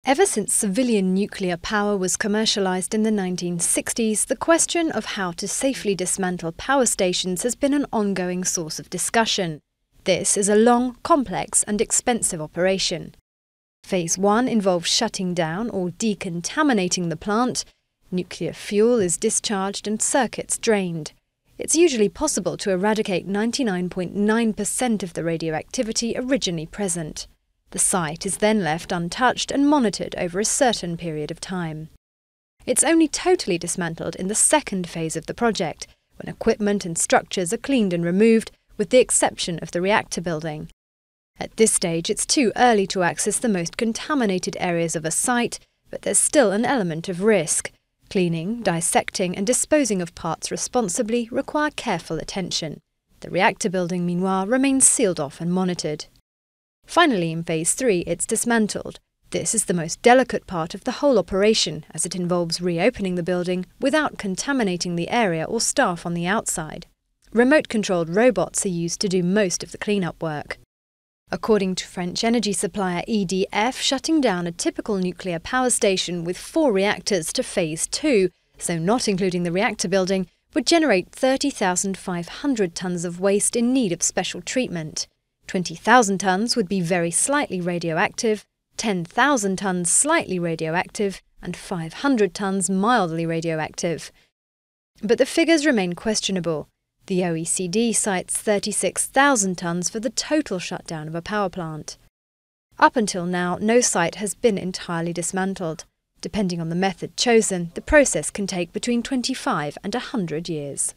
Ever since civilian nuclear power was commercialized in the 1960s, the question of how to safely dismantle power stations has been an ongoing source of discussion. This is a long, complex and expensive operation. Phase 1 involves shutting down or decontaminating the plant. Nuclear fuel is discharged and circuits drained. It's usually possible to eradicate 99.9% of the radioactivity originally present. The site is then left untouched and monitored over a certain period of time. It's only totally dismantled in the second phase of the project, when equipment and structures are cleaned and removed, with the exception of the reactor building. At this stage, it's too early to access the most contaminated areas of a site, but there's still an element of risk. Cleaning, dissecting and disposing of parts responsibly require careful attention. The reactor building, meanwhile, remains sealed off and monitored. Finally, in Phase 3, it's dismantled. This is the most delicate part of the whole operation, as it involves reopening the building without contaminating the area or staff on the outside. Remote-controlled robots are used to do most of the cleanup work. According to French energy supplier EDF, shutting down a typical nuclear power station with 4 reactors to Phase 2, so not including the reactor building, would generate 30,500 tonnes of waste in need of special treatment. 20,000 tonnes would be very slightly radioactive, 10,000 tonnes slightly radioactive, and 500 tonnes mildly radioactive. But the figures remain questionable. The OECD cites 36,000 tonnes for the total shutdown of a power plant. Up until now, no site has been entirely dismantled. Depending on the method chosen, the process can take between 25 and 100 years.